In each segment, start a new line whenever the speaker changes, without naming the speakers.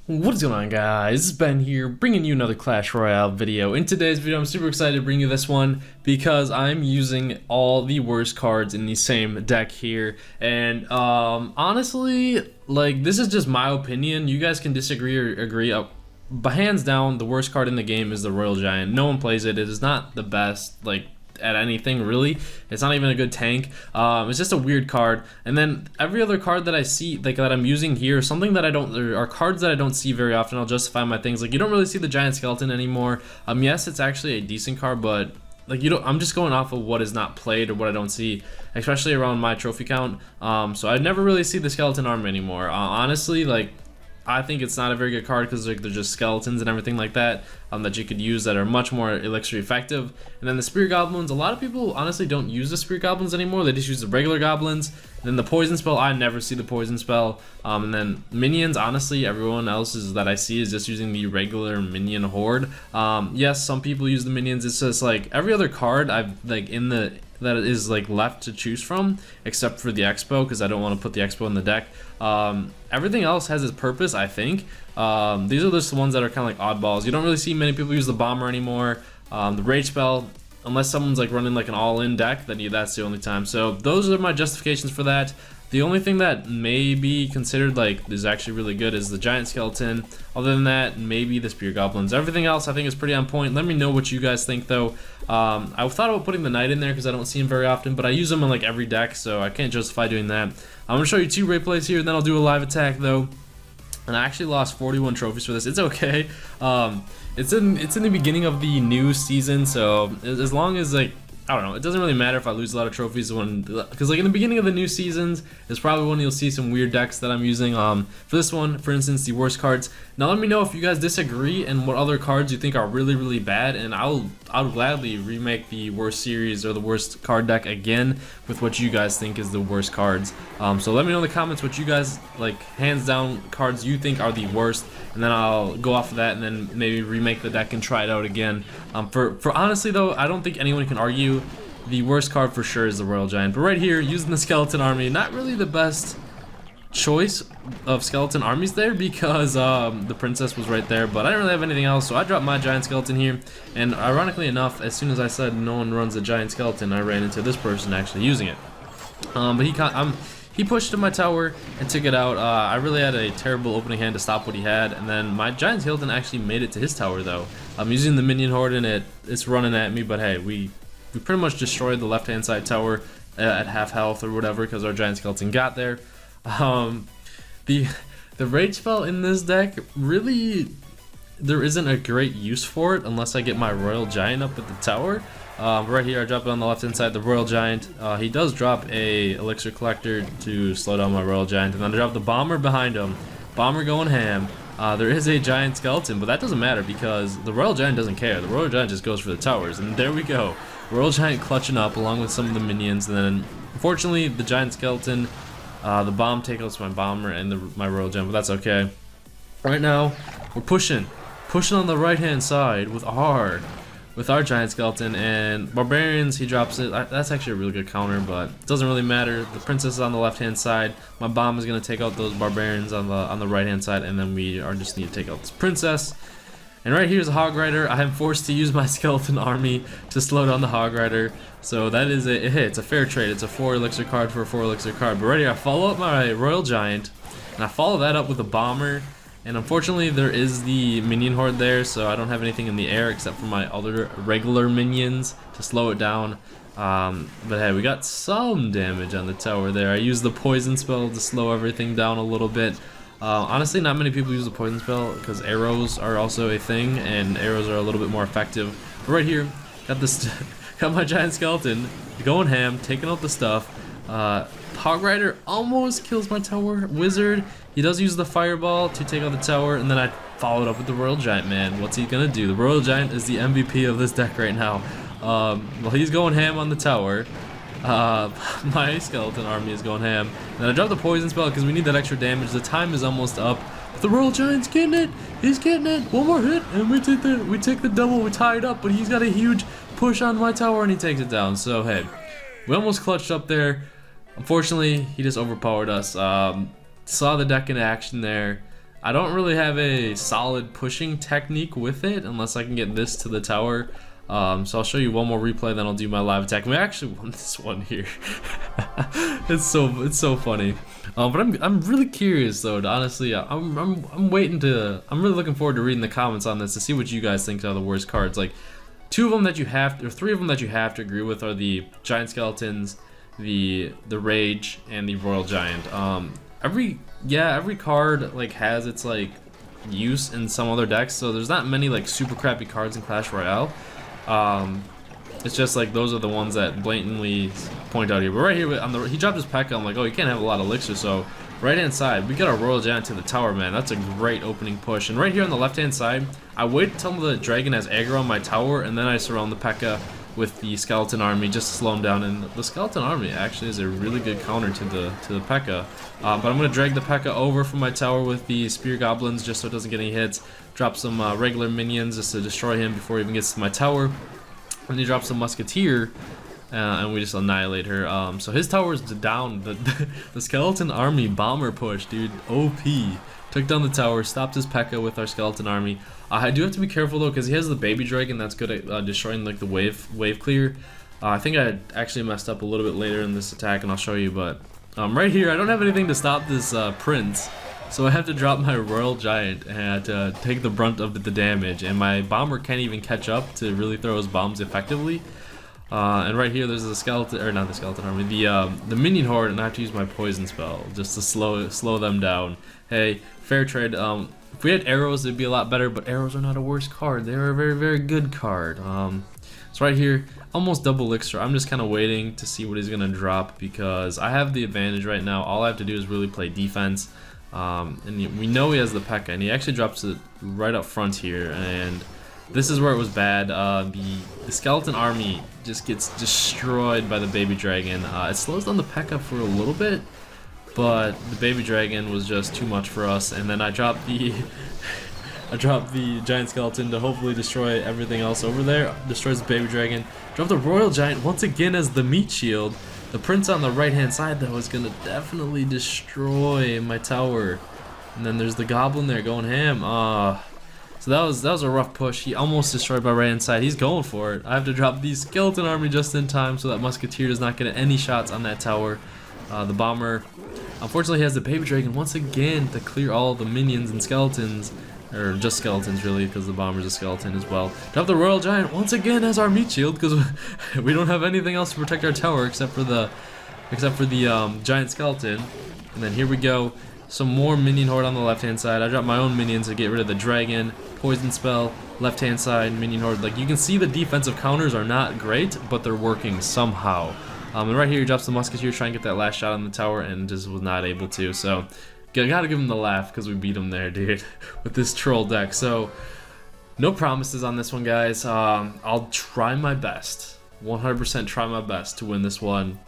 What is going on, guys? It's Ben here, bringing you another Clash Royale video. In today's video, I'm super excited to bring you this one because I'm using all the worst cards in the same deck here. And honestly, like, this is just my opinion. You guys can disagree or agree. But hands down, the worst card in the game is the Royal Giant. No one plays it. It is not the best, like, at anything really. It's not even a good tank. It's just a weird card. And then every other card that I see, like, that I'm using here, something that I don't, there are cards that I don't see very often. I'll justify my things. Like, you don't really see the Giant Skeleton anymore. Yes, it's actually a decent card, but like, you don't, I'm just going off of what is not played or what I don't see, especially around my trophy count. So I never really see the skeleton arm anymore. Honestly, like, I think it's not a very good card because like, they're just skeletons and everything like that that you could use that are much more elixir effective. And then the spear goblins, a lot of people honestly don't use the spear goblins anymore. They just use the regular goblins. And then the poison spell, I never see the poison spell. And then minions, honestly, everyone else is that I see is just using the regular minion horde. Yes, some people use the minions. It's just like every other card I've like in the that is like left to choose from, except for the expo, because I don't want to put the expo in the deck. Everything else has its purpose, I think. These are just the ones that are kind of like oddballs. You don't really see many people use the bomber anymore. The rage spell, unless someone's like running like an all-in deck, then that's the only time. So those are my justifications for that. The only thing that may be considered like is actually really good is the giant skeleton. Other than that, maybe the spear goblins. Everything else I think is pretty on point. Let me know what you guys think though. I thought about putting the knight in there because I don't see him very often, but I use him in like every deck, so I can't justify doing that. I'm gonna show you 2 replays here, and then I'll do a live attack though. And I actually lost 41 trophies for this. It's okay. It's in the beginning of the new season, so as long as like, I don't know, it doesn't really matter if I lose a lot of trophies because like in the beginning of the new seasons is probably when you'll see some weird decks that I'm using. For this one, for instance, the worst cards. Now let me know if you guys disagree and what other cards you think are really bad, and I'll gladly remake the worst series or the worst card deck again with what you guys think is the worst cards. So let me know in the comments what you guys like, hands down cards you think are the worst, and then I'll go off of that and then maybe remake the deck and try it out again. For honestly though, I don't think anyone can argue the worst card for sure is the Royal Giant. But right here, using the skeleton army, not really the best choice of skeleton armies there because the princess was right there, but I didn't really have anything else, so I dropped my giant skeleton here. And ironically enough, as soon as I said no one runs a giant skeleton, I ran into this person actually using it. But he pushed to my tower and took it out. I really had a terrible opening hand to stop what he had, and then my giant skeleton actually made it to his tower though. I'm using the minion horde and it's running at me, but hey, we pretty much destroyed the left hand side tower at half health or whatever because our giant skeleton got there. The rage spell in this deck, really there isn't a great use for it unless I get my Royal Giant up at the tower. Right here I drop it on the left hand side, the Royal Giant. He does drop a elixir collector to slow down my Royal Giant, and then I drop the bomber behind him. Bomber going ham. There is a giant skeleton, but that doesn't matter because the Royal Giant doesn't care. The Royal Giant just goes for the towers, and there we go. Royal Giant clutching up along with some of the minions, and then unfortunately the giant skeleton, the bomb takeouts my bomber and my Royal Giant, but that's okay. Right now we're pushing on the right hand side with our giant skeleton, and barbarians, he drops it. That's actually a really good counter, but it doesn't really matter. The princess is on the left hand side. My bomb is going to take out those barbarians on the right hand side, and then we just need to take out this princess. And right here is a hog rider. I am forced to use my skeleton army to slow down the hog rider, so that is it's a fair trade. It's a 4 elixir card for a 4 elixir card. But right here I follow up my Royal Giant, and I follow that up with a bomber. And unfortunately there is the minion horde there, so I don't have anything in the air except for my other regular minions to slow it down. But hey, we got some damage on the tower there. I used the poison spell to slow everything down a little bit. Honestly, not many people use the poison spell because arrows are also a thing, and arrows are a little bit more effective. But right here, got my giant skeleton going ham, taking out the stuff. Hog Rider almost kills my tower. Wizard, he does use the fireball to take out the tower, and then I followed up with the Royal Giant. Man, what's he gonna do? The Royal Giant is the MVP of this deck right now. Well, he's going ham on the tower. My skeleton army is going ham. And then I dropped the poison spell because we need that extra damage. The time is almost up. But the Royal Giant's getting it. He's getting it. One more hit, and we take the double. We tie it up, but he's got a huge push on my tower, and he takes it down. So hey, we almost clutched up there. Unfortunately, he just overpowered us. Saw the deck in action there. I don't really have a solid pushing technique with it unless I can get this to the tower. So I'll show you one more replay, then I'll do my live attack. And we actually won this one here. It's so funny. But I'm really curious though. Honestly, I'm waiting to. I'm really looking forward to reading the comments on this to see what you guys think are the worst cards. Like, two of them that you have, or three of them that you have to agree with are the Giant Skeletons, the Rage, and the Royal Giant. Every card like has its like use in some other decks, so there's not many like super crappy cards in Clash Royale. It's just like those are the ones that blatantly point out here. But right here on the, he dropped his P.E.K.K.A. I'm like, oh, you can't have a lot of elixir. So right hand side, we got our Royal Giant to the tower, man. That's a great opening push. And right here on the left hand side, I wait until the dragon has aggro on my tower, and then I surround the P.E.K.K.A. with the skeleton army just to slow him down. And the skeleton army actually is a really good counter to the P.E.K.K.A. But I'm gonna drag the P.E.K.K.A. over from my tower with the spear goblins just so it doesn't get any hits. Drop some regular minions just to destroy him before he even gets to my tower. And he drops some musketeer, and we just annihilate her. So his tower's down. The skeleton army bomber push, dude. OP. Took down the tower, stopped his P.E.K.K.A. with our skeleton army. I do have to be careful though, because he has the baby dragon that's good at destroying like the wave clear. I think I actually messed up a little bit later in this attack, and I'll show you. But right here, I don't have anything to stop this prince, so I have to drop my Royal Giant and take the brunt of the damage. And my bomber can't even catch up to really throw his bombs effectively. And right here, there's the skeleton, or not the skeleton army, the minion horde, and I have to use my poison spell just to slow them down. Hey, fair trade. If we had arrows, it'd be a lot better, but arrows are not a worse card. They're a very, very good card. So right here, almost double elixir. I'm just kind of waiting to see what he's gonna drop because I have the advantage right now. All I have to do is really play defense. And we know he has the P.E.K.K.A. and he actually drops it right up front here, and this is where it was bad. The skeleton army just gets destroyed by the baby dragon. It slows down the P.E.K.K.A. for a little bit, but the baby dragon was just too much for us, and then I dropped the giant skeleton to hopefully destroy everything else over there. Destroys the baby dragon. Drop the Royal Giant once again as the meat shield. The prince on the right hand side though is gonna definitely destroy my tower. And then there's the goblin there going ham. So that was a rough push. He almost destroyed my right hand side. He's going for it. I have to drop the skeleton army just in time so that musketeer does not get any shots on that tower. The bomber, unfortunately, has the baby dragon once again to clear all the minions and skeletons. Or just skeletons really, because the bomber's a skeleton as well. Drop the Royal Giant once again as our meat shield, because we don't have anything else to protect our tower except for the giant skeleton. And then here we go, some more minion horde on the left hand side. I dropped my own minions to get rid of the dragon. Poison spell, left hand side, minion horde. Like you can see, the defensive counters are not great, but they're working somehow. And right here he drops the musketeer, trying to get that last shot on the tower, and just was not able to. So I gotta give him the laugh because we beat him there, dude, with this troll deck. So no promises on this one, guys. I'll try my best, 100% try my best to win this one.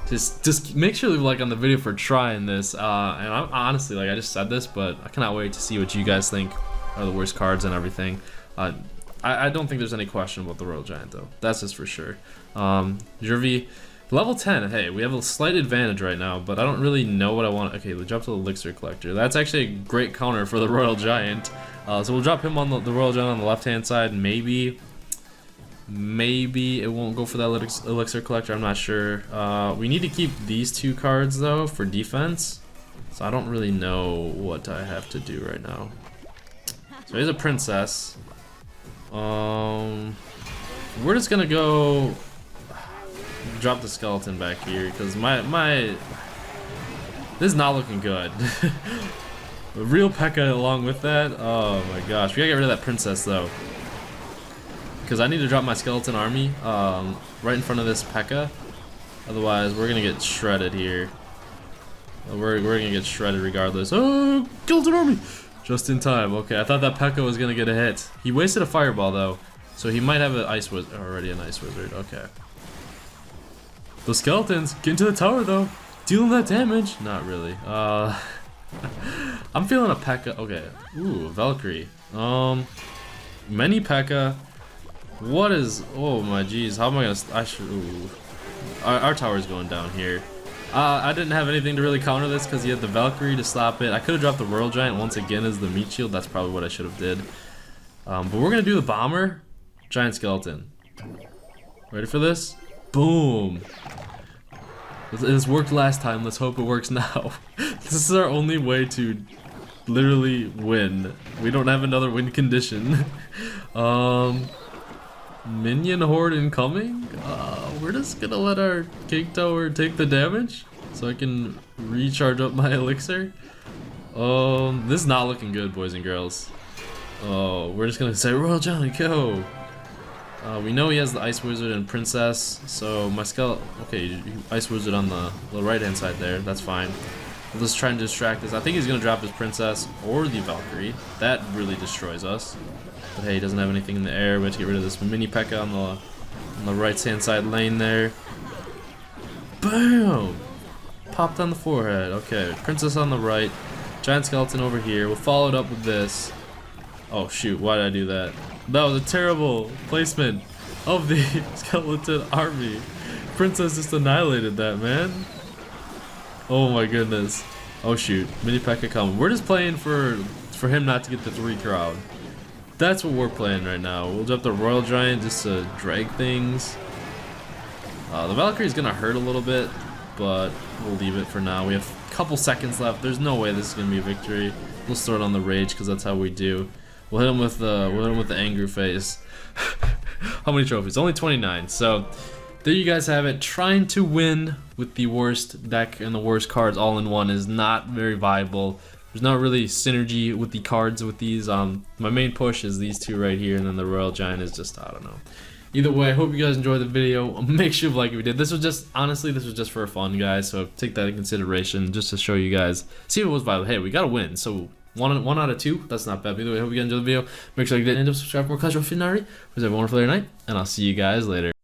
Just make sure to leave a like on the video for trying this. And I'm honestly, like I just said this, but I cannot wait to see what you guys think are the worst cards and everything. I don't think there's any question about the Royal Giant though. That's just for sure. Jervy. Level 10, hey, we have a slight advantage right now, but I don't really know what I want. Okay, we'll drop to the Elixir Collector. That's actually a great counter for the Royal Giant. So we'll drop him on the Royal Giant on the left-hand side. Maybe it won't go for that Elixir Collector, I'm not sure. We need to keep these two cards, though, for defense. So I don't really know what I have to do right now. So here's a Princess. We're just gonna go drop the skeleton back here because this is not looking good. The real P.E.K.K.A. along with that. Oh my gosh, we gotta get rid of that princess though, because I need to drop my skeleton army right in front of this P.E.K.K.A. Otherwise we're gonna get shredded here. We're gonna get shredded regardless. Oh, skeleton army just in time. Okay, I thought that P.E.K.K.A. was gonna get a hit. He wasted a fireball though, so he might have an ice wizard already. An ice wizard. Okay. Those skeletons get into the tower though, dealing that damage. Not really. I'm feeling a P.E.K.K.A. Okay. Ooh, Valkyrie. Many P.E.K.K.A. What is? Oh my geez. How am I gonna? I should. Ooh. Our tower's going down here. I didn't have anything to really counter this because he had the Valkyrie to stop it. I could have dropped the Royal Giant once again as the meat shield. That's probably what I should have did. But we're gonna do the bomber, giant skeleton. Ready for this? Boom. This worked last time. Let's hope it works now. This is our only way to literally win. We don't have another win condition. Minion horde incoming. We're just gonna let our King Tower take the damage so I can recharge up my elixir. This is not looking good, boys and girls. We're just gonna say Royal Johnny, go. We know he has the Ice Wizard and Princess, so my skeleton. Okay, Ice Wizard on the right hand side there. That's fine. We'll just try and distract us. I think he's gonna drop his Princess or the Valkyrie. That really destroys us. But hey, he doesn't have anything in the air. We have to get rid of this mini P.E.K.K.A. on the right hand side lane there. Boom! Popped on the forehead. Okay, Princess on the right. Giant skeleton over here. We'll follow it up with this. Oh shoot, why did I do that? That was a terrible placement of the skeleton army. Princess just annihilated that, man. Oh my goodness. Oh shoot, mini P.E.K.K.A. coming. We're just playing for him not to get the 3 crowd. That's what we're playing right now. We'll drop the Royal Giant just to drag things. The Valkyrie's gonna hurt a little bit, but we'll leave it for now. We have a couple seconds left. There's no way this is gonna be a victory. We'll start on the rage because that's how we do. We'll hit him with the angry face. How many trophies? Only 29. So there you guys have it. Trying to win with the worst deck and the worst cards all in one is not very viable. There's not really synergy with the cards with these. My main push is these two right here, and then the Royal Giant is just, I don't know. Either way, I hope you guys enjoyed the video. Make sure you like if you did. This was just, honestly, this was just for fun, guys. So take that in consideration just to show you guys. See if it was viable. Hey, we gotta win. So one out of 2. That's not bad. Either way, I hope you guys enjoyed the video. Make sure you get in and subscribe for more Clash Royale if you haven't already. Have a wonderful night, and I'll see you guys later.